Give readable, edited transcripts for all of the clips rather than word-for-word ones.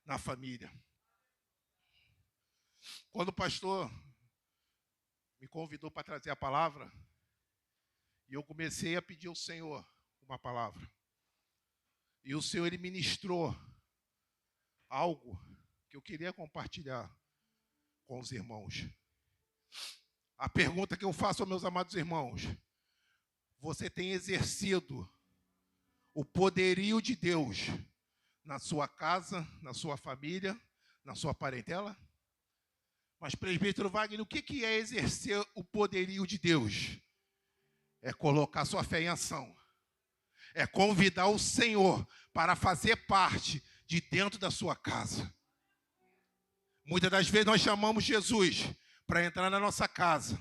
na família. Quando o pastor me convidou para trazer a palavra, e eu comecei a pedir ao Senhor uma palavra. E o Senhor, Ele ministrou algo que eu queria compartilhar com os irmãos. A pergunta que eu faço aos meus amados irmãos: você tem exercido o poderio de Deus na sua casa, na sua família, na sua parentela? Mas, presbítero Wagner, o que é exercer o poderio de Deus? É colocar sua fé em ação. É convidar o Senhor para fazer parte de dentro da sua casa. Muitas das vezes nós chamamos Jesus para entrar na nossa casa,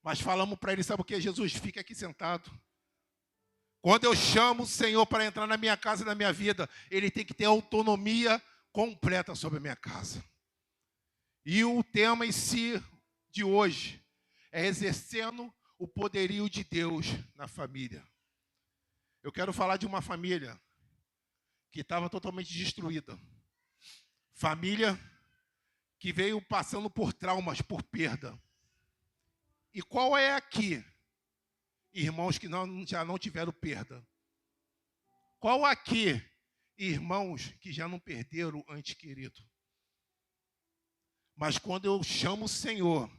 mas falamos para Ele, sabe o que? Jesus, fica aqui sentado. Quando eu chamo o Senhor para entrar na minha casa e na minha vida, Ele tem que ter autonomia completa sobre a minha casa. E o tema em si de hoje é exercendo o poderio de Deus na família. Eu quero falar de uma família que estava totalmente destruída. Família que veio passando por traumas, por perda. E qual é aqui, irmãos que já não tiveram perda? Qual aqui, irmãos que já não perderam o ente querido? Mas quando eu chamo o Senhor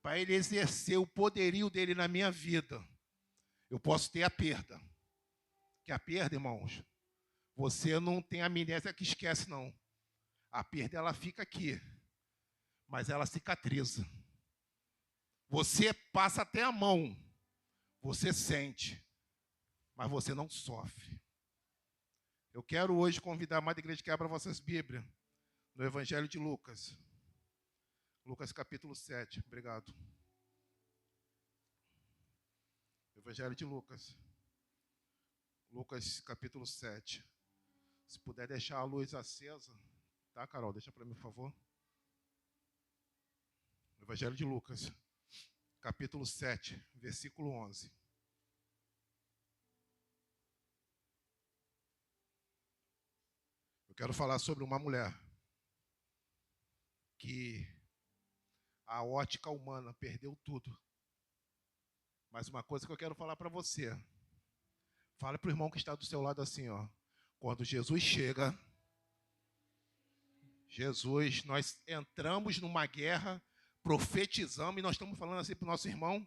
para Ele exercer o poderio dEle na minha vida, eu posso ter a perda. Que a perda, irmãos, você não tem amnésia que esquece, não. A perda, ela fica aqui, mas ela cicatriza. Você passa até a mão, você sente, mas você não sofre. Eu quero hoje convidar a Amada Igreja que abra vossas Bíblias no Evangelho de Lucas. Lucas capítulo 7, obrigado. Evangelho de Lucas. Lucas capítulo 7. Se puder deixar a luz acesa, tá, Carol? Deixa para mim, por favor. Evangelho de Lucas, capítulo 7, versículo 11. Eu quero falar sobre uma mulher que a ótica humana perdeu tudo. Mas uma coisa que eu quero falar para você. Fala para o irmão que está do seu lado assim, ó. Quando Jesus chega, nós entramos numa guerra, profetizamos, e nós estamos falando assim para o nosso irmão.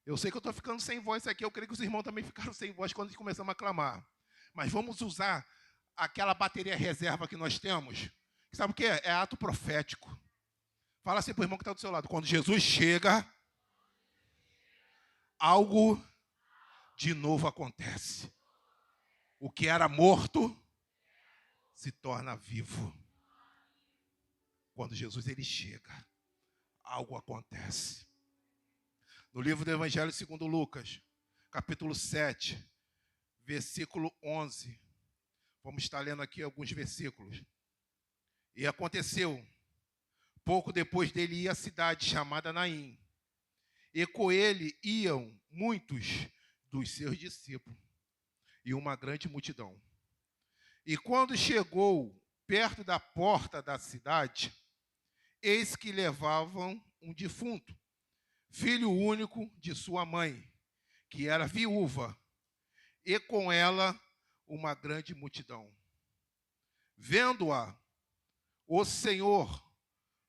Eu sei que eu estou ficando sem voz aqui, eu creio que os irmãos também ficaram sem voz quando começamos a clamar. Mas vamos usar aquela bateria reserva que nós temos. Sabe o que é? É ato profético. Fala assim para o irmão que está do seu lado. Quando Jesus chega, algo de novo acontece. O que era morto se torna vivo. Quando Jesus ele chega, algo acontece. No livro do Evangelho segundo Lucas, capítulo 7, versículo 11. Vamos estar lendo aqui alguns versículos. E aconteceu, pouco depois dele ir à cidade chamada Naim. E com ele iam muitos dos seus discípulos e uma grande multidão. E quando chegou perto da porta da cidade, eis que levavam um defunto, filho único de sua mãe, que era viúva, e com ela uma grande multidão. Vendo-a, o Senhor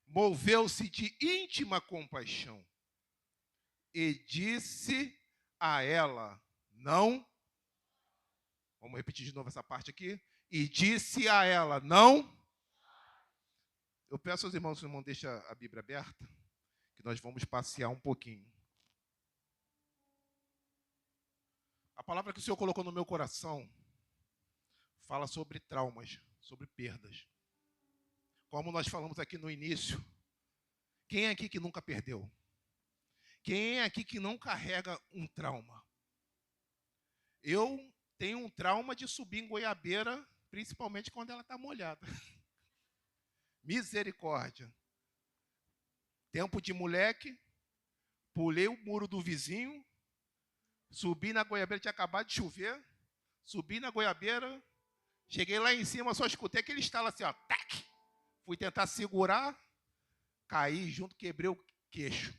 moveu-se de íntima compaixão e disse a ela, não. Vamos repetir de novo essa parte aqui. E disse a ela, não. Eu peço aos irmãos, se o irmão deixa a Bíblia aberta, que nós vamos passear um pouquinho. A palavra que o Senhor colocou no meu coração fala sobre traumas, sobre perdas. Como nós falamos aqui no início, quem é aqui que nunca perdeu? Quem é aqui que não carrega um trauma? Eu tenho um trauma de subir em goiabeira, principalmente quando ela está molhada. Misericórdia. Tempo de moleque, pulei o muro do vizinho, subi na goiabeira, tinha acabado de chover, subi na goiabeira, cheguei lá em cima, só escutei aquele estalo assim, ó, tac. fui tentar segurar, caí junto, quebrei o queixo.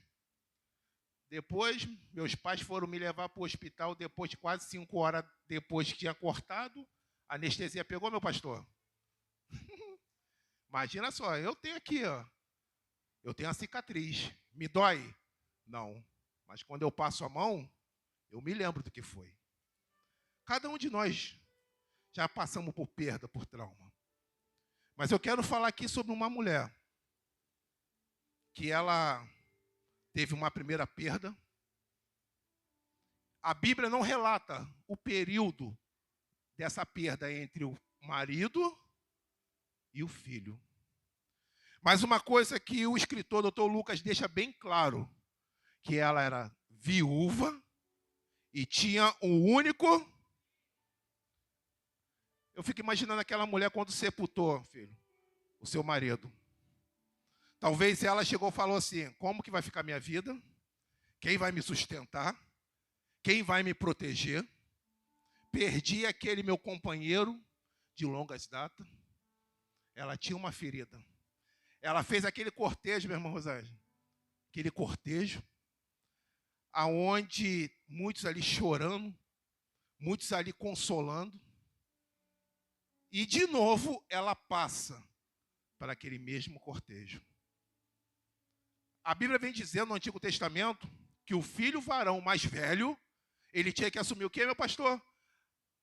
Depois, meus pais foram me levar para o hospital, depois de quase 5 horas depois que tinha cortado, a anestesia pegou, meu pastor. Imagina só, eu tenho aqui, ó, eu tenho a cicatriz. Me dói? Não. Mas quando eu passo a mão, eu me lembro do que foi. Cada um de nós já passamos por perda, por trauma. Mas eu quero falar aqui sobre uma mulher que ela teve uma primeira perda. A Bíblia não relata o período dessa perda entre o marido e o filho. Mas uma coisa que o escritor Dr. Lucas deixa bem claro, que ela era viúva e tinha um único. Eu fico imaginando aquela mulher quando sepultou, filho, o seu marido. Talvez ela chegou e falou assim: como que vai ficar minha vida? Quem vai me sustentar? Quem vai me proteger? Perdi aquele meu companheiro de longas datas. Ela tinha uma ferida. Ela fez aquele cortejo, meu irmão Rosângela. Aquele cortejo, aonde muitos ali chorando, muitos ali consolando. E de novo ela passa para aquele mesmo cortejo. A Bíblia vem dizendo no Antigo Testamento que o filho varão mais velho, ele tinha que assumir o quê, meu pastor?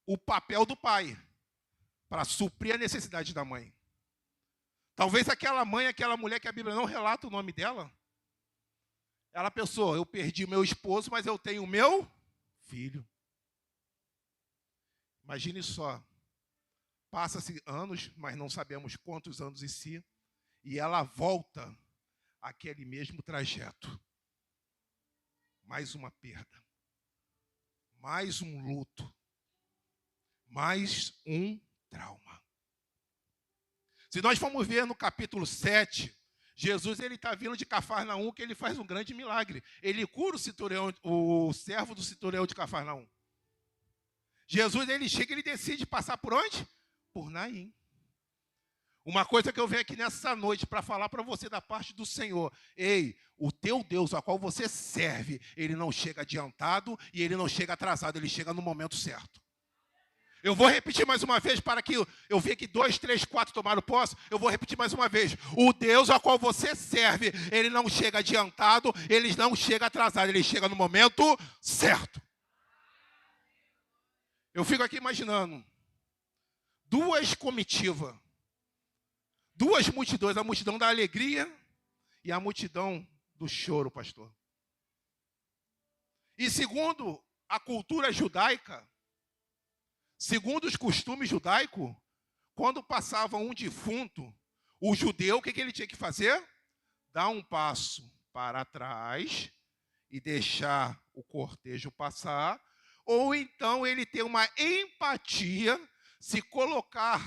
O papel do pai, para suprir a necessidade da mãe. Talvez aquela mãe, aquela mulher que a Bíblia não relata o nome dela, ela pensou: eu perdi meu esposo, mas eu tenho o meu filho. Imagine só, passa-se anos, mas não sabemos quantos anos em si, e ela volta àquele mesmo trajeto. Mais uma perda, mais um luto, mais um trauma. Se nós formos ver no capítulo 7, Jesus está vindo de Cafarnaum, que ele faz um grande milagre. Ele cura o servo do centurião de Cafarnaum. Jesus, ele chega e ele decide passar por onde? Por Naim. Uma coisa que eu venho aqui nessa noite para falar para você da parte do Senhor: ei, o teu Deus, a qual você serve, ele não chega adiantado e ele não chega atrasado, ele chega no momento certo. Eu vou repetir mais uma vez para que eu vi que 2, 3, 4 tomaram posse. Eu vou repetir mais uma vez: o Deus a qual você serve, ele não chega adiantado, ele não chega atrasado, ele chega no momento certo. Eu fico aqui imaginando duas comitivas, duas multidões, a multidão da alegria e a multidão do choro, pastor. E segundo a cultura judaica, segundo os costumes judaicos, quando passava um defunto, o judeu, o que ele tinha que fazer? Dar um passo para trás e deixar o cortejo passar, ou então ele ter uma empatia, se colocar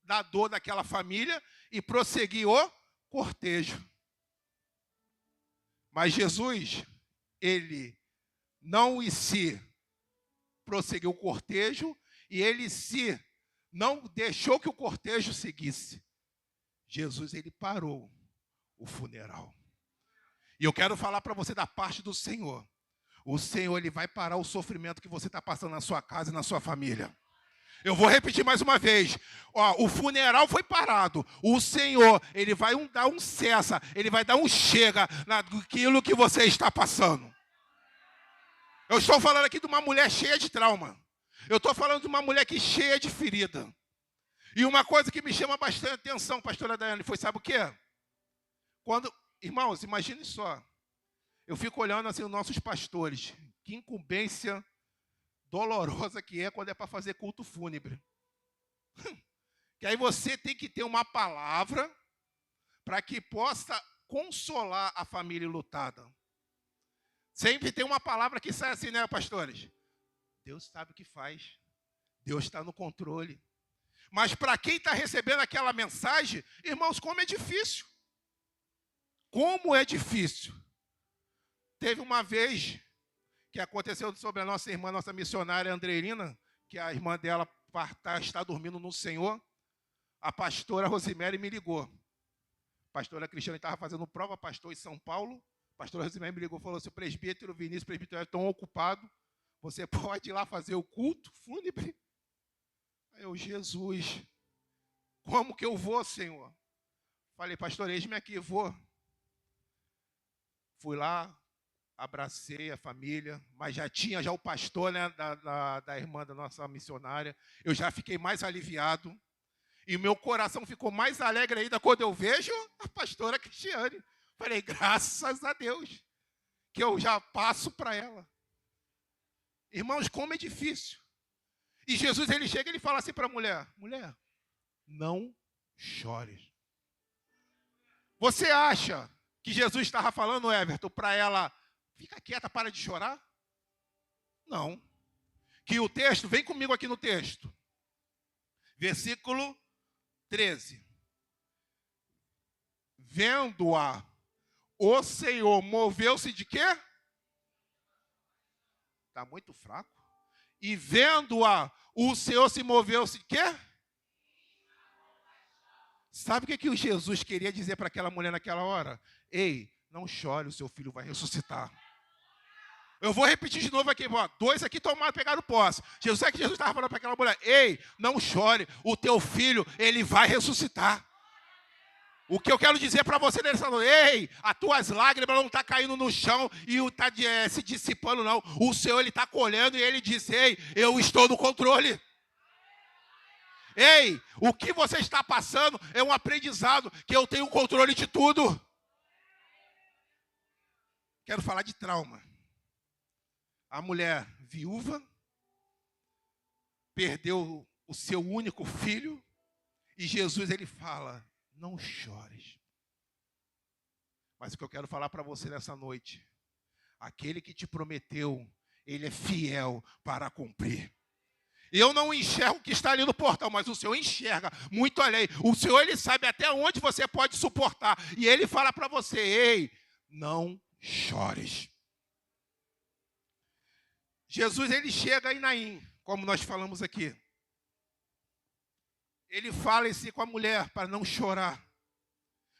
na dor daquela família e prosseguir o cortejo. Mas Jesus, ele não em si prosseguiu o cortejo e ele se não deixou que o cortejo seguisse. Jesus, ele parou o funeral. E eu quero falar para você da parte do Senhor. O Senhor, ele vai parar o sofrimento que você está passando na sua casa e na sua família. Eu vou repetir mais uma vez. O funeral foi parado. O Senhor, ele vai dar um cessa, ele vai dar um chega naquilo que você está passando. Eu estou falando aqui de uma mulher cheia de trauma. Eu estou falando de uma mulher que cheia de ferida. E uma coisa que me chama bastante atenção, pastora Daiane, foi, sabe o quê? Irmãos, imagine só. Eu fico olhando assim os nossos pastores. Que incumbência dolorosa que é quando é para fazer culto fúnebre. Que aí você tem que ter uma palavra para que possa consolar a família lutada. Sempre tem uma palavra que sai assim, né, pastores? Deus sabe o que faz. Deus está no controle. Mas para quem está recebendo aquela mensagem, irmãos, como é difícil. Como é difícil. Teve uma vez que aconteceu sobre a nossa irmã, nossa missionária Andreirina, que a irmã dela está dormindo no Senhor. A pastora Rosemary me ligou. pastora Cristiane estava fazendo prova, pastor em São Paulo. Pastor Rosimé me ligou e falou assim: o presbítero Vinícius, presbítero estão ocupados. Você pode ir lá fazer o culto fúnebre? Aí eu, Jesus, como que eu vou, Senhor? Falei, pastor, eis-me aqui, vou. Fui lá, abracei a família, mas já tinha o pastor, né, da irmã da nossa missionária. Eu já fiquei mais aliviado. E meu coração ficou mais alegre ainda quando eu vejo a pastora Cristiane. Falei, graças a Deus, que eu já passo para ela. Irmãos, como é difícil. E Jesus, ele chega e ele fala assim para a mulher: mulher, não chores. Você acha que Jesus estava falando, Everton, para ela, fica quieta, para de chorar? Não. Que o texto, vem comigo aqui no texto. Versículo 13. Vendo-a, o Senhor moveu-se de quê? Está muito fraco. E vendo-a, o Senhor se moveu-se de quê? Sabe o que o Jesus queria dizer para aquela mulher naquela hora? Ei, não chore, o seu filho vai ressuscitar. Eu vou repetir de novo aqui, ó. 2 aqui tomaram, pegaram posse. Jesus, é que Jesus estava falando para aquela mulher: ei, não chore, o teu filho, ele vai ressuscitar. O que eu quero dizer para você nessa noite: ei, as tuas lágrimas não estão caindo no chão e está se dissipando, não. O Senhor, ele está colhendo e ele diz: ei, eu estou no controle. Ei, o que você está passando é um aprendizado, que eu tenho controle de tudo. Quero falar de trauma. A mulher viúva perdeu o seu único filho e Jesus, ele fala: não chores. Mas o que eu quero falar para você nessa noite: aquele que te prometeu, ele é fiel para cumprir. Eu não enxergo o que está ali no portão, mas o Senhor enxerga muito além. O Senhor, ele sabe até onde você pode suportar. E ele fala para você: ei, não chores. Jesus, ele chega em Naim, como nós falamos aqui. Ele fala assim com a mulher para não chorar.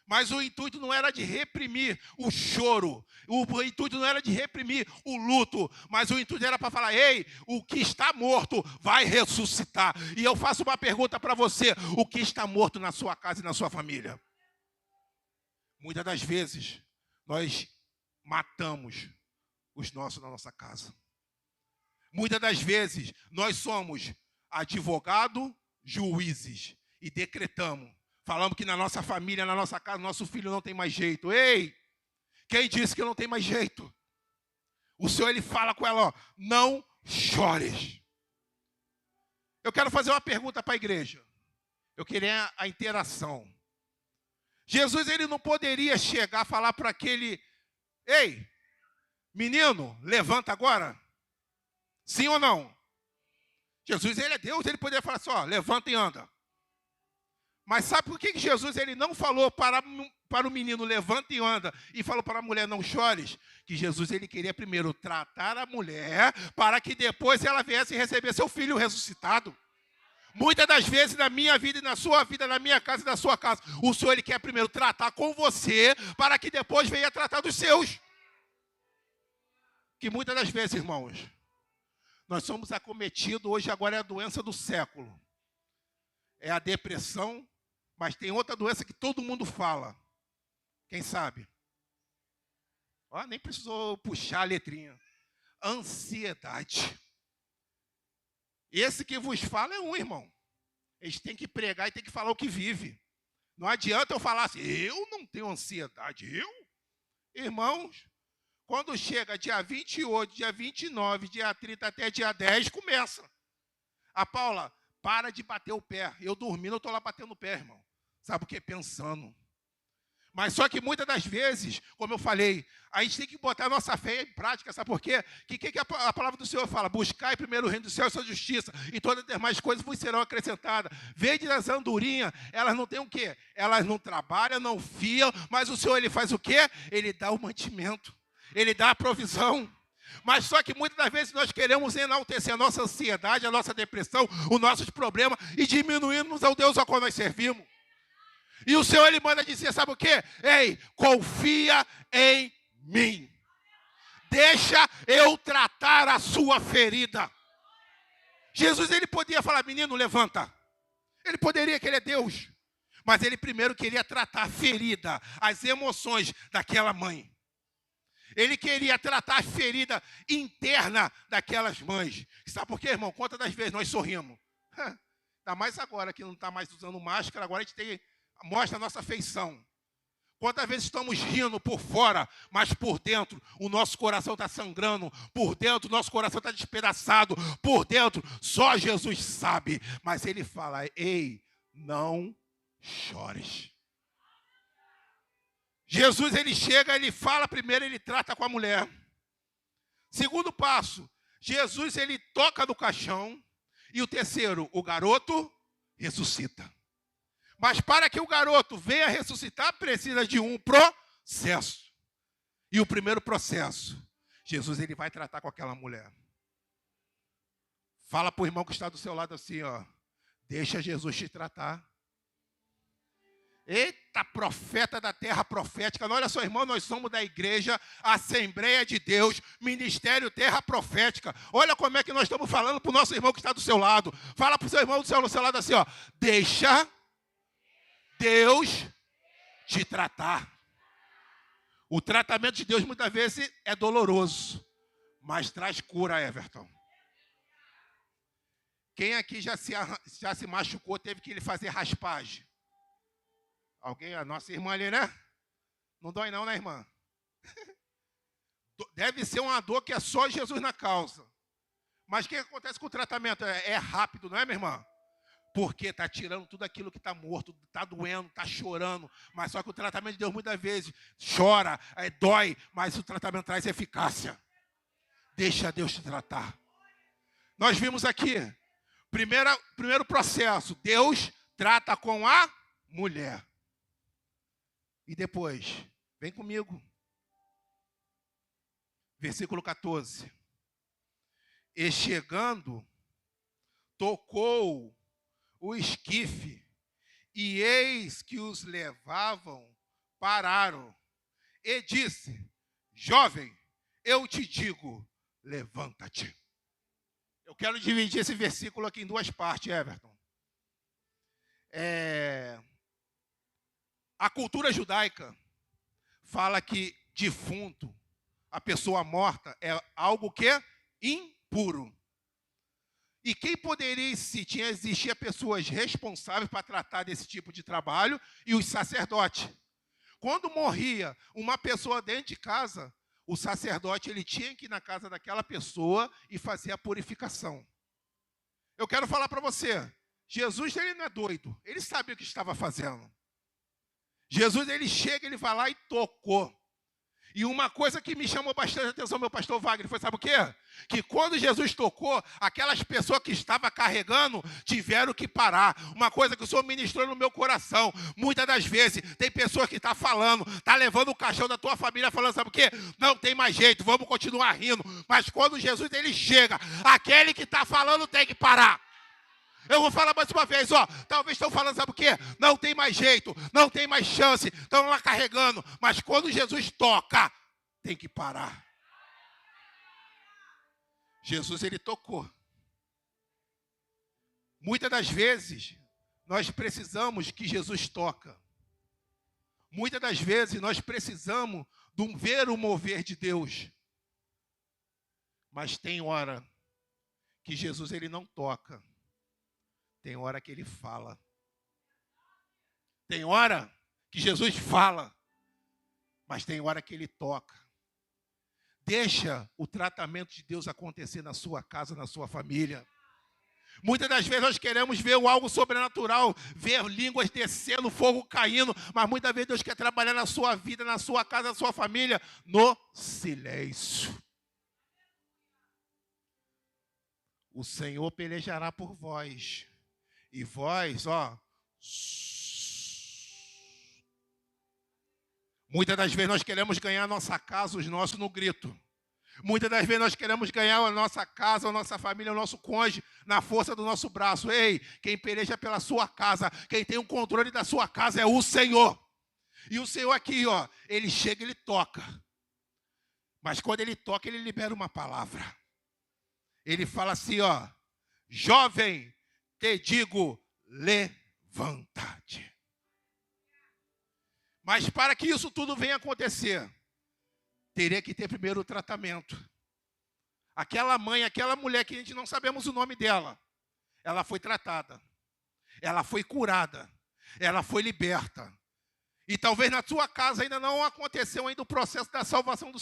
Mas o intuito não era de reprimir o choro. O intuito não era de reprimir o luto. Mas o intuito era para falar: ei, o que está morto vai ressuscitar. E eu faço uma pergunta para você: o que está morto na sua casa e na sua família? Muitas das vezes, nós matamos os nossos na nossa casa. Muitas das vezes, nós somos advogados, juízes e decretamos. Falamos que na nossa família, na nossa casa, nosso filho não tem mais jeito. Ei, quem disse que não tem mais jeito? O Senhor, ele fala com ela: ó, não chores. Eu quero fazer uma pergunta para a igreja. Eu queria a interação. Jesus, ele não poderia chegar a falar para aquele: ei, menino, levanta agora. Sim ou não? Jesus, ele é Deus, ele poderia falar assim: ó, levanta e anda. Mas sabe por que Jesus, ele não falou para o menino: levanta e anda, e falou para a mulher: não chores? Que Jesus, ele queria primeiro tratar a mulher, para que depois ela viesse receber seu filho ressuscitado. Muitas das vezes na minha vida e na sua vida, na minha casa e na sua casa, o Senhor, ele quer primeiro tratar com você, para que depois venha tratar dos seus. Que muitas das vezes, irmãos, nós somos acometidos, hoje agora é a doença do século. É a depressão, mas tem outra doença que todo mundo fala. Quem sabe? Ó, nem precisou puxar a letrinha. Ansiedade. Esse que vos fala é um, irmão. Eles têm que pregar e têm que falar o que vive. Não adianta eu falar assim: eu não tenho ansiedade. Eu? Irmãos, quando chega dia 28, dia 29, dia 30 até dia 10, começa. A Paula, para de bater o pé. Eu dormindo, eu estou lá batendo o pé, irmão. Sabe o que? Pensando. Mas só que muitas das vezes, como eu falei, a gente tem que botar a nossa fé em prática. Sabe por quê? O que a palavra do Senhor fala? Buscai primeiro o reino do céu e sua justiça, e todas as demais coisas vos serão acrescentadas. Vede as andorinhas, elas não têm o quê? Elas não trabalham, não fiam, mas o Senhor, ele faz o quê? Ele dá o mantimento, ele dá a provisão. Mas só que muitas das vezes nós queremos enaltecer a nossa ansiedade, a nossa depressão, os nossos problemas, e diminuirmos ao Deus ao qual nós servimos. E o Senhor, ele manda dizer, sabe o quê? Ei, confia em mim. Deixa eu tratar a sua ferida. Jesus, ele podia falar, menino, levanta. Ele poderia, que ele é Deus. Mas ele primeiro queria tratar a ferida, as emoções daquela mãe. Ele queria tratar a ferida interna daquelas mães. Sabe por quê, irmão? Quantas das vezes nós sorrimos? Ainda mais agora que não está mais usando máscara, agora a gente mostra a nossa feição. Quantas vezes estamos rindo por fora, mas por dentro o nosso coração está sangrando, por dentro o nosso coração está despedaçado, por dentro só Jesus sabe. Mas ele fala, ei, não chores. Jesus, ele chega, ele fala primeiro, ele trata com a mulher. Segundo passo, Jesus, ele toca no caixão. E o terceiro, o garoto ressuscita. Mas para que o garoto venha ressuscitar, precisa de um processo. E o primeiro processo, Jesus, ele vai tratar com aquela mulher. Fala para o irmão que está do seu lado assim, ó. Deixa Jesus te tratar. Eita, profeta da terra profética. Olha só, irmão, nós somos da igreja Assembleia de Deus, Ministério Terra Profética. Olha como é que nós estamos falando para o nosso irmão que está do seu lado. Fala para o seu irmão do seu lado assim, ó. Deixa Deus te tratar. O tratamento de Deus muitas vezes é doloroso, mas traz cura, Everton. Quem aqui já se machucou, teve que ele fazer raspagem? Alguém, a nossa irmã ali, né? Não dói não, né, irmã? Deve ser uma dor que é só Jesus na causa. Mas o que acontece com o tratamento? É rápido, não é, minha irmã? Porque está tirando tudo aquilo que está morto, está doendo, está chorando. Mas só que o tratamento de Deus muitas vezes chora, dói, mas o tratamento traz eficácia. Deixa Deus te tratar. Nós vimos aqui, primeiro processo, Deus trata com a mulher. E depois, vem comigo. Versículo 14. E chegando, tocou o esquife, e eis que os levavam, pararam. E disse, jovem, eu te digo, levanta-te. Eu quero dividir esse versículo aqui em duas partes, Everton. A cultura judaica fala que defunto, a pessoa morta, é algo que é impuro. E quem poderia, se existia pessoas responsáveis para tratar desse tipo de trabalho, e os sacerdotes. Quando morria uma pessoa dentro de casa, o sacerdote ele tinha que ir na casa daquela pessoa e fazer a purificação. Eu quero falar para você, Jesus ele não é doido, ele sabia o que estava fazendo. Jesus, ele chega, ele vai lá e tocou. E uma coisa que me chamou bastante atenção, meu pastor Wagner, foi sabe o quê? Que quando Jesus tocou, aquelas pessoas que estavam carregando tiveram que parar. Uma coisa que o Senhor ministrou no meu coração. Muitas das vezes, tem pessoas que estão falando, está levando o caixão da tua família, falando, sabe o quê? Não tem mais jeito, vamos continuar rindo. Mas quando Jesus, ele chega, aquele que está falando tem que parar. Eu vou falar mais uma vez, ó. Talvez estão falando, sabe o quê? Não tem mais jeito, não tem mais chance. Estão lá carregando. Mas quando Jesus toca, tem que parar. Jesus, ele tocou. Muitas das vezes, nós precisamos que Jesus toca. Muitas das vezes, nós precisamos de ver o mover de Deus. Mas tem hora que Jesus, ele não toca. Tem hora que ele fala. Tem hora que Jesus fala, mas tem hora que ele toca. Deixa o tratamento de Deus acontecer na sua casa, na sua família. Muitas das vezes nós queremos ver algo sobrenatural, ver línguas descendo, fogo caindo, mas muitas vezes Deus quer trabalhar na sua vida, na sua casa, na sua família, no silêncio. O Senhor pelejará por vós. E vós, ó, muitas das vezes nós queremos ganhar a nossa casa, os nossos no grito. Muitas das vezes nós queremos ganhar a nossa casa, a nossa família, o nosso cônjuge na força do nosso braço. Ei, quem peleja pela sua casa, quem tem o controle da sua casa é o Senhor. E o Senhor aqui, ó, ele chega, ele toca. Mas quando ele toca, ele libera uma palavra. Ele fala assim, ó, jovem, te digo, levanta-te. Mas para que isso tudo venha acontecer, teria que ter primeiro o tratamento. Aquela mãe, aquela mulher que a gente não sabemos o nome dela, ela foi tratada, ela foi curada, ela foi liberta. E talvez na sua casa ainda não aconteceu ainda o processo da salvação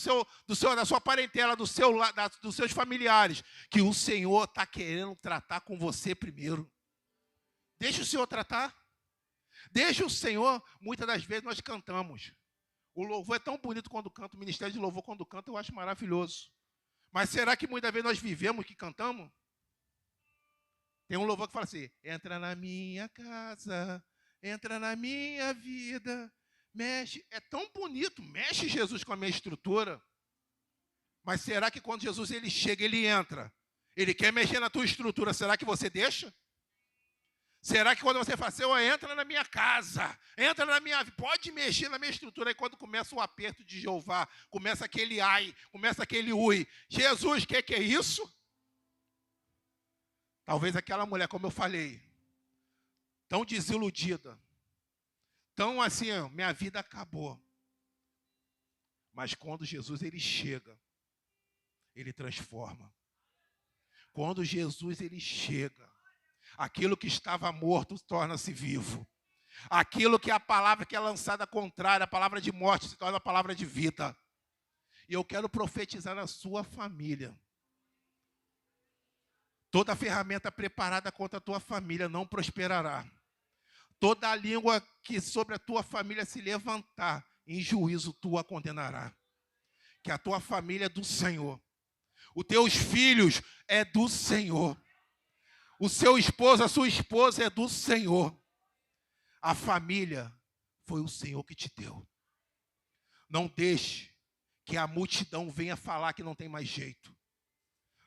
da sua parentela, dos seus familiares, que o Senhor está querendo tratar com você primeiro. Deixa o Senhor tratar. Deixa o Senhor, muitas das vezes nós cantamos. O louvor é tão bonito quando canta, o ministério de louvor quando canta, eu acho maravilhoso. Mas será que muitas vezes nós vivemos o que cantamos? Tem um louvor que fala assim, entra na minha casa, entra na minha vida, mexe. É tão bonito, mexe Jesus com a minha estrutura. Mas será que quando Jesus ele chega, ele entra, ele quer mexer na tua estrutura, será que você deixa? Será que quando você fala, Senhor, entra na minha casa, entra na minha vida, pode mexer na minha estrutura, aí quando começa o aperto de Jeová, começa aquele ai, começa aquele ui, Jesus, o que é isso? Talvez aquela mulher, como eu falei, tão desiludida, tão assim, ó, minha vida acabou. Mas quando Jesus ele chega, ele transforma. Quando Jesus ele chega, aquilo que estava morto torna-se vivo. Aquilo que é a palavra que é lançada contrária, a palavra de morte, se torna a palavra de vida. E eu quero profetizar na sua família. Toda ferramenta preparada contra a tua família não prosperará. Toda a língua que sobre a tua família se levantar, em juízo tu a condenará. Que a tua família é do Senhor. Os teus filhos é do Senhor. O seu esposo, a sua esposa é do Senhor. A família foi o Senhor que te deu. Não deixe que a multidão venha falar que não tem mais jeito.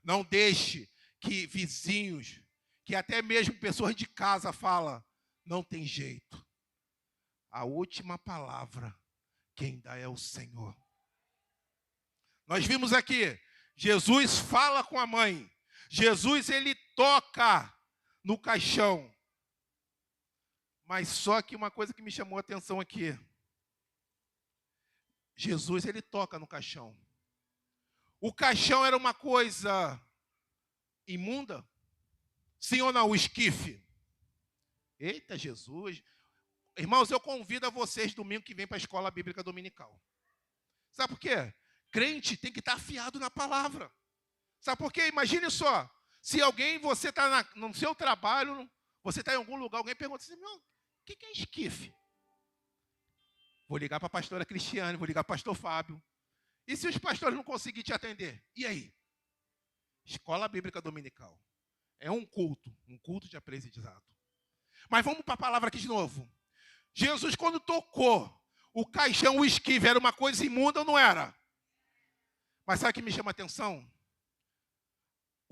Não deixe que vizinhos, que até mesmo pessoas de casa falam, não tem jeito. A última palavra, quem dá é o Senhor. Nós vimos aqui, Jesus fala com a mãe. Jesus, ele toca no caixão. Mas só que uma coisa que me chamou a atenção aqui. Jesus, ele toca no caixão. O caixão era uma coisa imunda? Sim ou não? O esquife. Eita, Jesus. Irmãos, eu convido a vocês domingo que vem para a escola bíblica dominical. Sabe por quê? Crente tem que estar afiado na palavra. Sabe por quê? Imagine só, se alguém, você está no seu trabalho, você está em algum lugar, alguém pergunta assim, o que é esquife? Vou ligar para a pastora Cristiane, vou ligar para o pastor Fábio. E se os pastores não conseguirem te atender? E aí? Escola Bíblica Dominical. É um culto de aprendizado. Mas vamos para a palavra aqui de novo. Jesus, quando tocou o caixão, o esquife, era uma coisa imunda ou não era? Mas sabe o que me chama a atenção?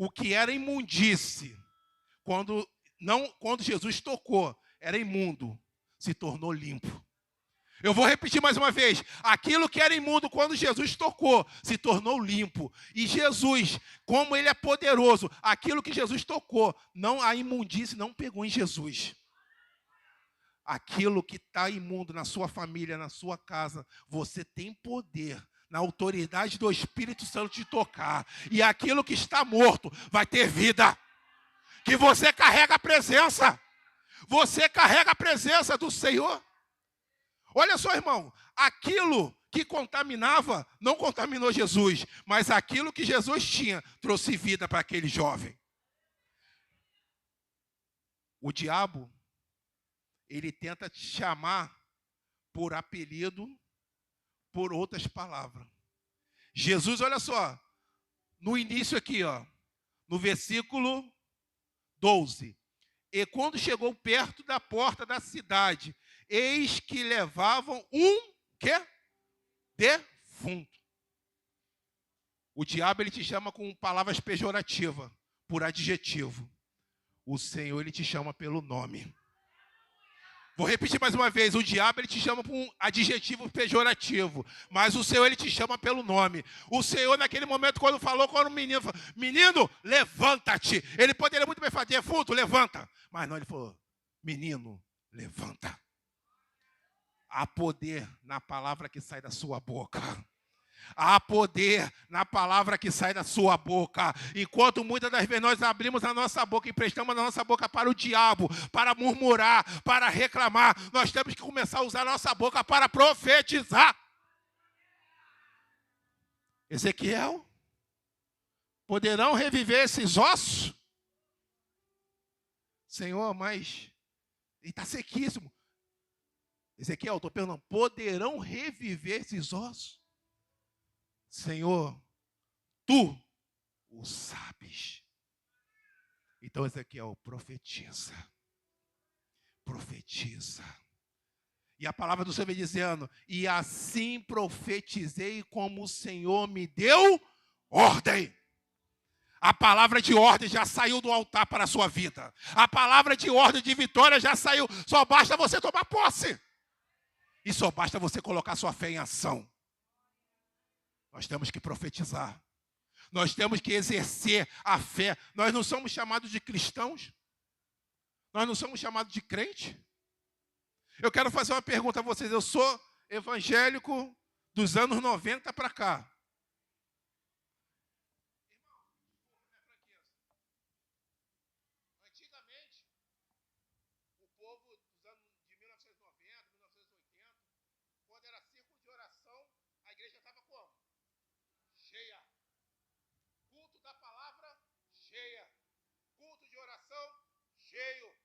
O que era imundície, quando Jesus tocou, era imundo, se tornou limpo. Eu vou repetir mais uma vez. Aquilo que era imundo, quando Jesus tocou, se tornou limpo. E Jesus, como ele é poderoso, aquilo que Jesus tocou, a imundície não pegou em Jesus. Aquilo que está imundo na sua família, na sua casa, você tem poder, na autoridade do Espírito Santo de tocar. E aquilo que está morto vai ter vida. Que você carrega a presença. Você carrega a presença do Senhor. Olha só, irmão. Aquilo que contaminava, não contaminou Jesus. Mas aquilo que Jesus tinha, trouxe vida para aquele jovem. O diabo, ele tenta te chamar por apelido, por outras palavras. Jesus, olha só, no início aqui, ó, no versículo 12. E quando chegou perto da porta da cidade, eis que levavam um, quê? Defunto. O diabo, ele te chama com palavras pejorativas, por adjetivo. O Senhor, ele te chama pelo nome. Vou repetir mais uma vez. O diabo, ele te chama por um adjetivo pejorativo. Mas o Senhor, ele te chama pelo nome. O Senhor, naquele momento, quando o menino falou, menino, levanta-te. Ele poderia muito bem falar, defunto, levanta. Mas não, ele falou, menino, levanta. Há poder na palavra que sai da sua boca. Há poder na palavra que sai da sua boca. Enquanto muitas das vezes nós abrimos a nossa boca e emprestamos a nossa boca para o diabo, para murmurar, para reclamar, nós temos que começar a usar a nossa boca para profetizar. Ezequiel, poderão reviver esses ossos? Senhor, mas ele está sequíssimo. Ezequiel, estou perguntando, poderão reviver esses ossos? Senhor, tu o sabes. Então Ezequiel profetiza. Profetiza. E a palavra do Senhor vem dizendo, e assim profetizei como o Senhor me deu ordem. A palavra de ordem já saiu do altar para a sua vida. A palavra de ordem de vitória já saiu. Só basta você tomar posse. E só basta você colocar sua fé em ação. Nós temos que profetizar. Nós temos que exercer a fé. Nós não somos chamados de cristãos. Nós não somos chamados de crente. Eu quero fazer uma pergunta a vocês. Eu sou evangélico dos anos 90 para cá. Antigamente, o povo dos anos de 1990, 1980, quando era círculo de oração, a igreja estava como? Cheia. Culto da palavra, cheia. Culto de oração, cheio.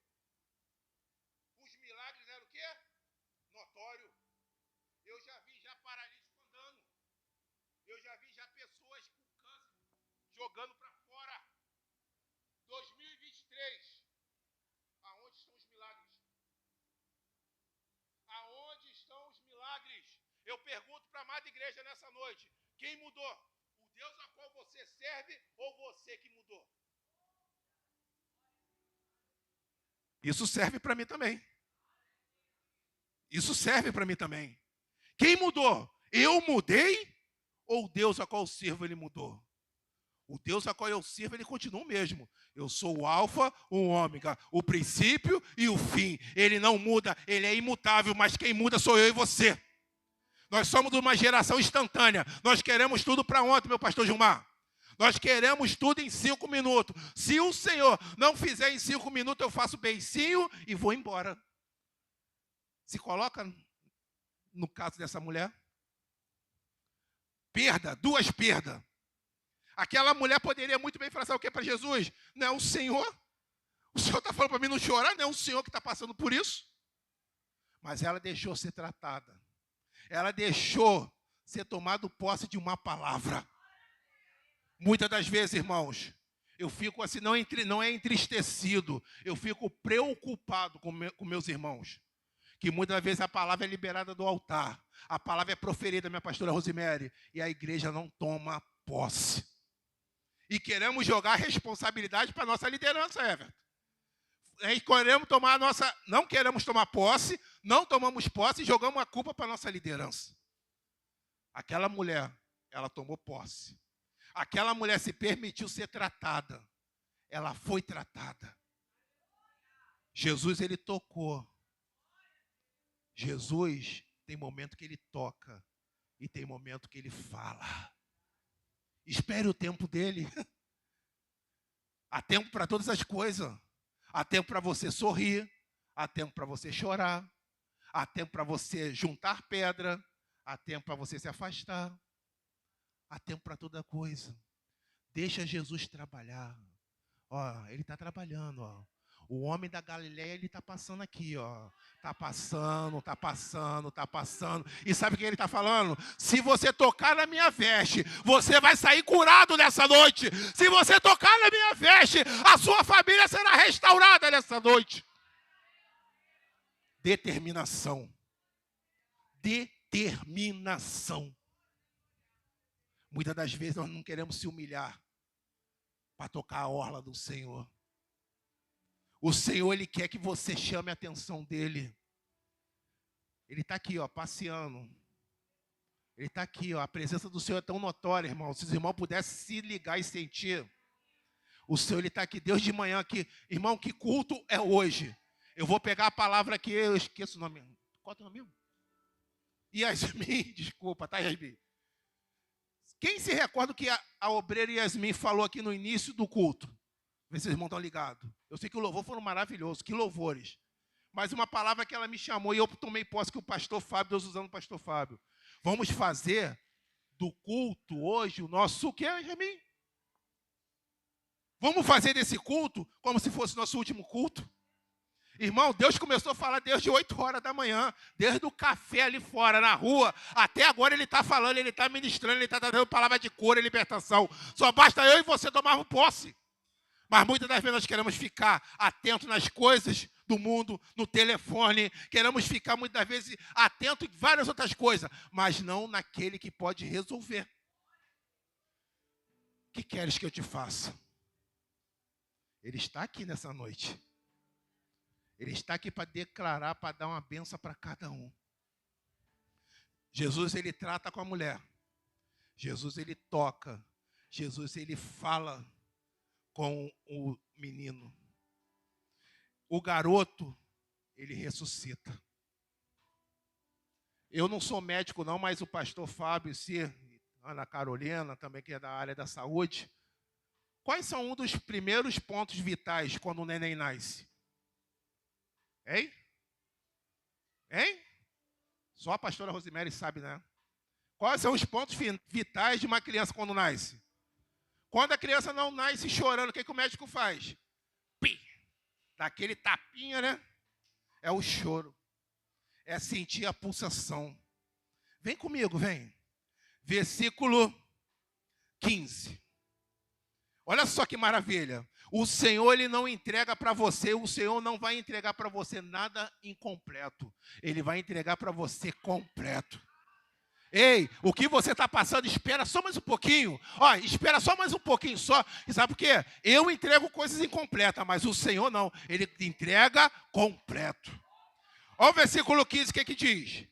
Os milagres eram o quê? Notório. Eu já vi já paralítico andando. Eu já vi já pessoas com câncer jogando para fora. 2023. Aonde estão os milagres? Aonde estão os milagres? Eu pergunto para a amada igreja nessa noite. Quem mudou? O Deus a qual você serve ou você que mudou? Isso serve para mim também. Isso serve para mim também. Quem mudou? Eu mudei ou o Deus a qual eu sirvo, ele mudou? O Deus a qual eu sirvo, ele continua o mesmo. Eu sou o alfa, o ômega, o princípio e o fim. Ele não muda, ele é imutável, mas quem muda sou eu e você. Nós somos de uma geração instantânea. Nós queremos tudo para ontem, meu pastor Gilmar. Nós queremos tudo em 5 minutos. Se o Senhor não fizer em 5 minutos, eu faço beicinho e vou embora. Se coloca no caso dessa mulher. Perda, 2 perdas. Aquela mulher poderia muito bem falar, sabe o que para Jesus? Não é o Senhor? O Senhor está falando para mim não chorar? Não é o Senhor que está passando por isso? Mas ela deixou ser tratada. Ela deixou ser tomado posse de uma palavra. Muitas das vezes, irmãos, eu fico assim, não é entristecido, eu fico preocupado com meus irmãos. Que muitas vezes a palavra é liberada do altar, a palavra é proferida, minha pastora Rosemary, e a igreja não toma posse. E queremos jogar a responsabilidade para a nossa liderança, Everton. Não queremos tomar posse, não tomamos posse e jogamos a culpa para a nossa liderança. Aquela mulher, ela tomou posse. Aquela mulher se permitiu ser tratada. Ela foi tratada. Jesus, ele tocou. Jesus tem momento que ele toca e tem momento que ele fala. Espere o tempo dele. Há tempo para todas as coisas. Há tempo para você sorrir. Há tempo para você chorar. Há tempo para você juntar pedra. Há tempo para você se afastar. Há tempo para toda coisa. Deixa Jesus trabalhar. Ó, ele está trabalhando, ó. O homem da Galileia, ele está passando aqui, ó. Está passando, está passando, está passando. E sabe o que ele está falando? Se você tocar na minha veste, você vai sair curado nessa noite. Se você tocar na minha veste, a sua família será restaurada nessa noite. Determinação. Determinação. Muitas das vezes nós não queremos se humilhar para tocar a orla do Senhor. O Senhor, Ele quer que você chame a atenção dEle. Ele está aqui, ó, passeando. Ele está aqui, ó. A presença do Senhor é tão notória, irmão. Se os irmãos pudessem se ligar e sentir. O Senhor, Ele está aqui. Deus de manhã aqui. Irmão, que culto é hoje? Eu vou pegar a palavra aqui, eu esqueço o nome. Qual é o nome mesmo? Yasmin, desculpa, tá, Yasmin? Quem se recorda que a obreira Yasmin falou aqui no início do culto? Vê se vocês irmãos estão ligados. Eu sei que o louvor foram maravilhosos, que louvores. Mas uma palavra que ela me chamou e eu tomei posse que o pastor Fábio, Deus usando o pastor Fábio. Vamos fazer do culto hoje o nosso o quê, Yasmin? Vamos fazer desse culto como se fosse nosso último culto? Irmão, Deus começou a falar desde 8 horas da manhã, desde o café ali fora, na rua, até agora Ele está falando, Ele está ministrando, Ele está dando palavra de cura e libertação. Só basta eu e você tomarmos posse. Mas muitas das vezes nós queremos ficar atentos nas coisas do mundo, no telefone, queremos ficar muitas das vezes atentos em várias outras coisas, mas não naquele que pode resolver. O que queres que eu te faça? Ele está aqui nessa noite. Ele está aqui para declarar, para dar uma bênção para cada um. Jesus, Ele trata com a mulher. Jesus, Ele toca. Jesus, Ele fala com o menino. O garoto, ele ressuscita. Eu não sou médico não, mas o pastor Fábio, Ana Carolina, também que é da área da saúde. Quais são um dos primeiros pontos vitais quando o neném nasce? Hein? Hein? Só a pastora Rosemary sabe, né? Quais são os pontos vitais de uma criança quando nasce? Quando a criança não nasce chorando, o que o médico faz? Pim! Daquele tapinha, né? É o choro. É sentir a pulsação. Vem comigo, vem. Versículo 15. Olha só que maravilha. O Senhor, Ele não entrega para você, o Senhor não vai entregar para você nada incompleto. Ele vai entregar para você completo. Ei, o que você está passando, espera só mais um pouquinho. Ó, espera só mais um pouquinho só. E sabe por quê? Eu entrego coisas incompletas, mas o Senhor não. Ele entrega completo. Olha o versículo 15, o que diz?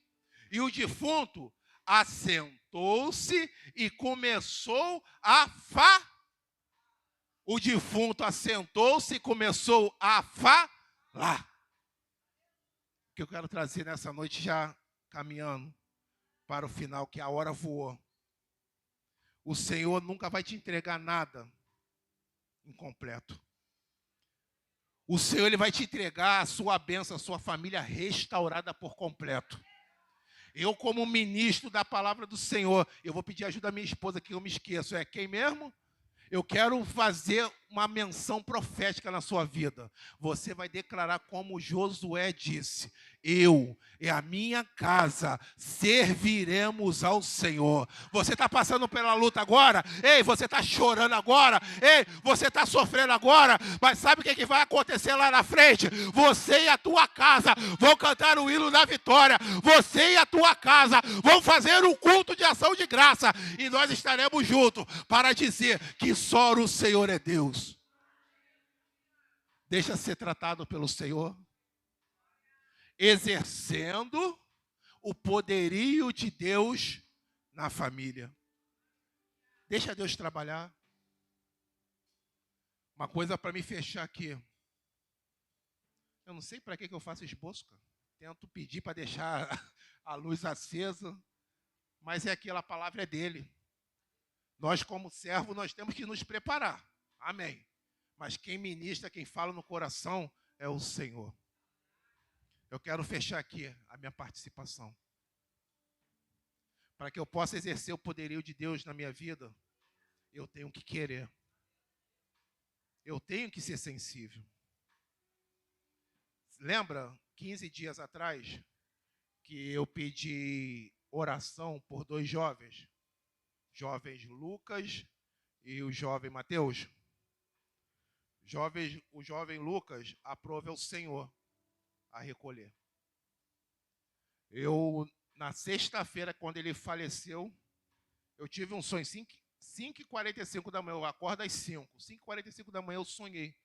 E o defunto assentou-se e começou a falar. O defunto assentou-se e começou a falar. O que eu quero trazer nessa noite, já caminhando para o final, que a hora voou. O Senhor nunca vai te entregar nada incompleto. O Senhor, Ele vai te entregar a sua bênção, a sua família restaurada por completo. Eu, como ministro da palavra do Senhor, eu vou pedir ajuda à minha esposa, que eu me esqueço. É quem mesmo? Eu quero fazer uma menção profética na sua vida. Você vai declarar como Josué disse: eu e a minha casa serviremos ao Senhor. Você está passando pela luta agora? Ei, você está chorando agora? Ei, você está sofrendo agora? Mas sabe o que vai acontecer lá na frente? Você e a tua casa vão cantar o hino da vitória. Você e a tua casa vão fazer um culto de ação de graça. E nós estaremos juntos para dizer que só o Senhor é Deus. Deixa ser tratado pelo Senhor, exercendo o poderio de Deus na família. Deixa Deus trabalhar. Uma coisa para me fechar aqui. Eu não sei para que eu faço esboço, cara. Tento pedir para deixar a luz acesa, mas é aquela palavra é dele. Nós, como servos, nós temos que nos preparar. Amém. Mas quem ministra, quem fala no coração é o Senhor. Eu quero fechar aqui a minha participação. Para que eu possa exercer o poderio de Deus na minha vida, eu tenho que querer. Eu tenho que ser sensível. Lembra, 15 dias atrás, que eu pedi oração por 2 jovens? Jovens Lucas e o jovem Mateus. O jovem Lucas aprove ao Senhor a recolher. Na sexta-feira, quando ele faleceu, Eu tive um sonho, 5h45 da manhã, eu acordo às 5. 5h45 da manhã eu sonhei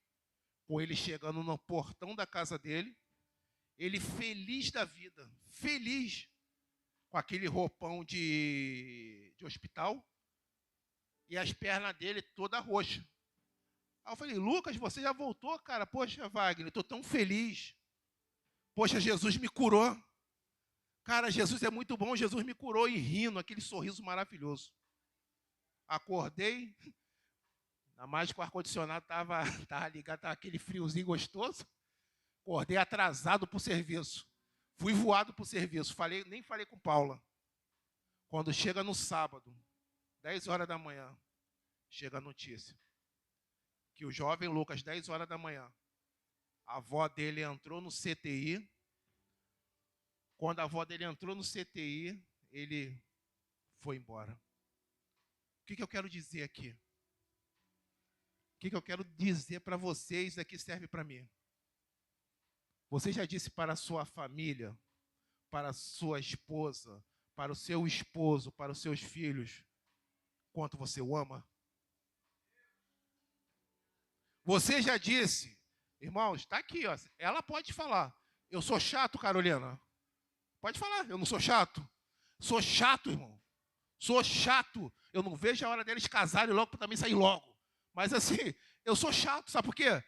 com ele chegando no portão da casa dele, ele feliz da vida, feliz, com aquele roupão de hospital e as pernas dele toda roxa. Aí eu falei, Lucas, você já voltou, cara? Poxa, Wagner, estou tão feliz. Poxa, Jesus me curou. Cara, Jesus é muito bom, Jesus me curou, e rindo, aquele sorriso maravilhoso. Acordei, ainda mais que o ar-condicionado estava ligado, estava aquele friozinho gostoso. Acordei atrasado para o serviço. Fui voado para o serviço. Nem falei com Paula. Quando chega no sábado, 10 horas da manhã, chega a notícia que o jovem Lucas, 10 horas da manhã, a avó dele entrou no CTI. Quando a avó dele entrou no CTI, ele foi embora. O que eu quero dizer aqui? O que eu quero dizer para vocês aqui serve para mim? Você já disse para a sua família, para a sua esposa, para o seu esposo, para os seus filhos, quanto você o ama? Você já disse, irmãos, está aqui, ó, ela pode falar. Eu sou chato, Carolina. Pode falar, eu não sou chato. Sou chato, irmão. Sou chato. Eu não vejo a hora deles casarem logo para também sair logo. Mas assim, eu sou chato, sabe por quê?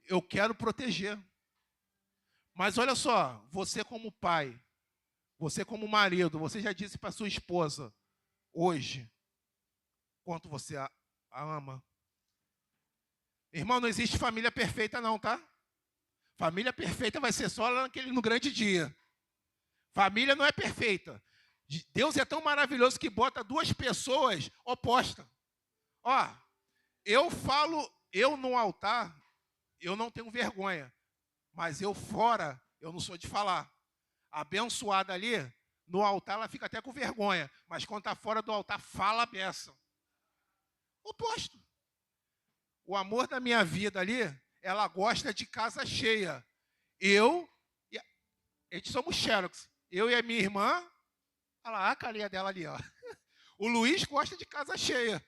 Eu quero proteger. Mas olha só, você como pai, você como marido, você já disse para sua esposa, hoje, quanto você a ama. Irmão, não existe família perfeita não, tá? Família perfeita vai ser só no grande dia. Família não é perfeita. Deus é tão maravilhoso que bota duas pessoas opostas. Ó, eu no altar, eu não tenho vergonha. Mas eu fora, eu não sou de falar. A abençoada ali, no altar, ela fica até com vergonha. Mas quando está fora do altar, fala a bênção. Oposto. O amor da minha vida ali, ela gosta de casa cheia. A gente somos xerox. Eu e a minha irmã, olha lá a carinha dela ali, ó. O Luiz gosta de casa cheia.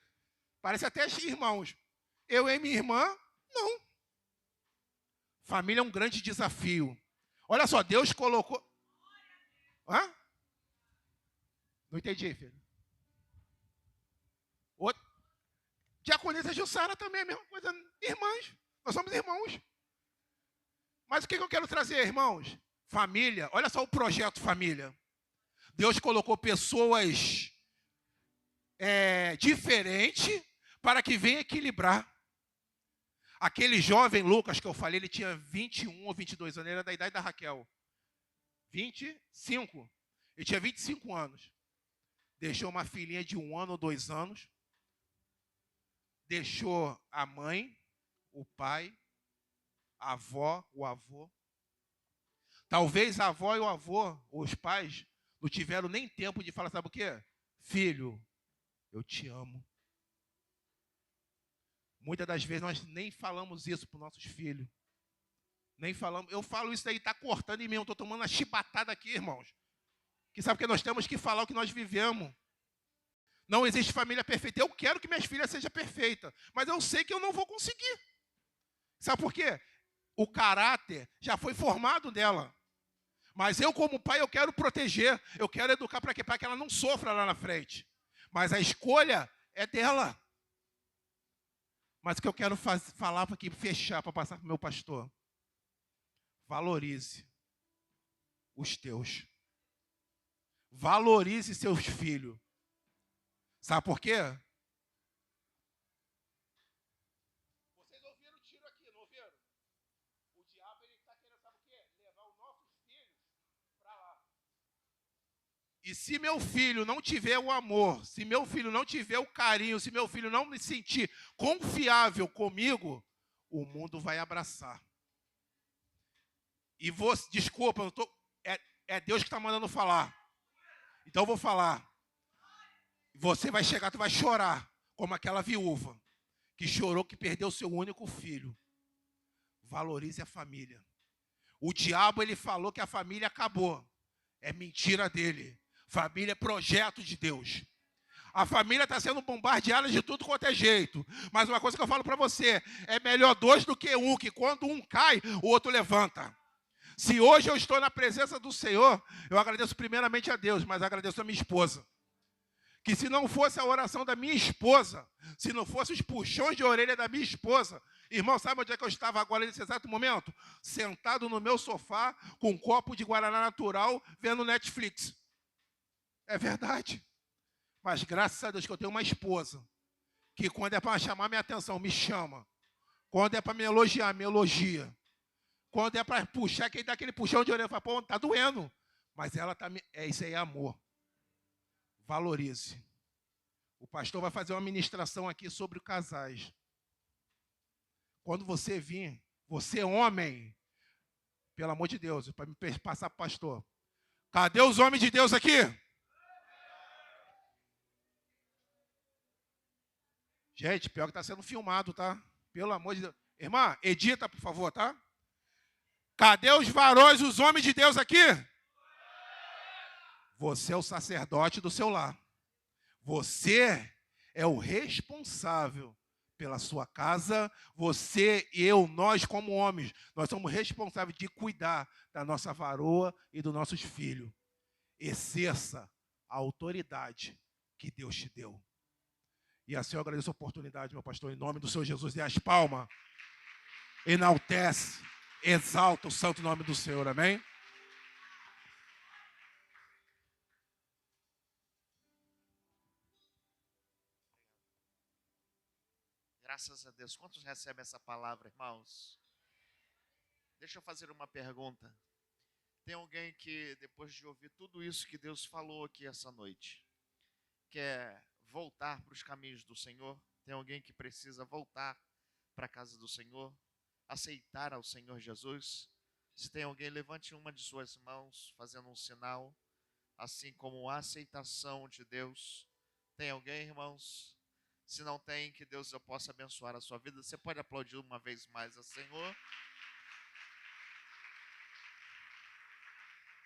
Parece até irmãos. Eu e minha irmã, não. Família é um grande desafio. Olha só, Deus colocou... Hã? Não entendi, filho. Diaconisa Jussara também é a mesma coisa. Irmãs, nós somos irmãos. Mas o que eu quero trazer, irmãos? Família, olha só o projeto família. Deus colocou pessoas diferentes para que venham equilibrar. Aquele jovem Lucas que eu falei, ele tinha 21 ou 22 anos, ele era da idade da Raquel. 25. Ele tinha 25 anos. Deixou uma filhinha de 1 ano ou 2 anos. Deixou a mãe, o pai, a avó, o avô. Talvez a avó e o avô, os pais, não tiveram nem tempo de falar, sabe o quê? Filho, eu te amo. Muitas das vezes nós nem falamos isso para os nossos filhos. Nem falamos. Eu falo isso aí, está cortando em mim. Eu estou tomando uma chibatada aqui, irmãos. Que sabe que nós temos que falar o que nós vivemos. Não existe família perfeita. Eu quero que minhas filhas sejam perfeitas. Mas eu sei que eu não vou conseguir. Sabe por quê? O caráter já foi formado dela. Mas eu, como pai, eu quero proteger. Eu quero educar para quê? Para que ela não sofra lá na frente. Mas a escolha é dela. Mas o que eu quero falar para aqui, fechar, para passar para o meu pastor. Valorize os teus. Valorize seus filhos. Sabe por quê? Vocês ouviram o tiro aqui, não ouviram? O diabo, ele está querendo, sabe o quê? Levar os nossos filhos para lá. E se meu filho não tiver o amor, se meu filho não tiver o carinho, se meu filho não me sentir confiável comigo, o mundo vai abraçar. E você, desculpa, eu é Deus que está mandando falar. Então eu vou falar. Você vai chegar, tu vai chorar, como aquela viúva que chorou que perdeu seu único filho. Valorize a família. O diabo, ele falou que a família acabou. É mentira dele. Família é projeto de Deus. A família está sendo bombardeada de tudo quanto é jeito. Mas uma coisa que eu falo para você, é melhor dois do que um, que quando um cai, o outro levanta. Se hoje eu estou na presença do Senhor, eu agradeço primeiramente a Deus, mas agradeço a minha esposa. Que se não fosse a oração da minha esposa, se não fosse os puxões de orelha da minha esposa, irmão, sabe onde é que eu estava agora nesse exato momento? Sentado no meu sofá, com um copo de Guaraná natural, vendo Netflix. É verdade. Mas graças a Deus que eu tenho uma esposa, que quando é para chamar minha atenção, me chama. Quando é para me elogiar, me elogia. Quando é para puxar, quem dá aquele puxão de orelha, fala, pô, tá doendo. Mas ela tá, isso aí é amor. Valorize. O pastor vai fazer uma ministração aqui sobre casais. Quando você vir, você homem, pelo amor de Deus, para me passar para o pastor. Cadê os homens de Deus aqui? Gente, pior que está sendo filmado, tá? Pelo amor de Deus. Irmã, edita, por favor, tá? Cadê os varões, os homens de Deus aqui? Você é o sacerdote do seu lar. Você é o responsável pela sua casa. Você, eu, nós como homens, nós somos responsáveis de cuidar da nossa varoa e dos nossos filhos. Exerça a autoridade que Deus te deu. E assim eu agradeço a oportunidade, meu pastor, em nome do Senhor Jesus. Dê as palmas. Enaltece, exalta o santo nome do Senhor. Amém? Graças a Deus. Quantos recebem essa palavra, irmãos? Deixa eu fazer uma pergunta. Tem alguém que, depois de ouvir tudo isso que Deus falou aqui essa noite, quer voltar para os caminhos do Senhor? Tem alguém que precisa voltar para a casa do Senhor? Aceitar ao Senhor Jesus? Se tem alguém, levante uma de suas mãos, fazendo um sinal, assim como a aceitação de Deus. Tem alguém, irmãos? Se não tem, que Deus eu possa abençoar a sua vida. Você pode aplaudir uma vez mais ao Senhor.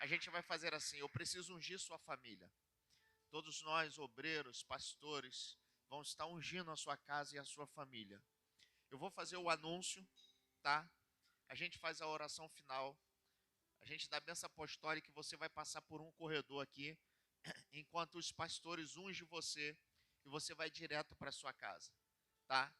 A gente vai fazer assim, eu preciso ungir sua família. Todos nós, obreiros, pastores, vamos estar ungindo a sua casa e a sua família. Eu vou fazer o anúncio, tá? A gente faz a oração final. A gente dá a bênção apostólica e você vai passar por um corredor aqui, enquanto os pastores ungem você e você vai direto para sua casa, tá?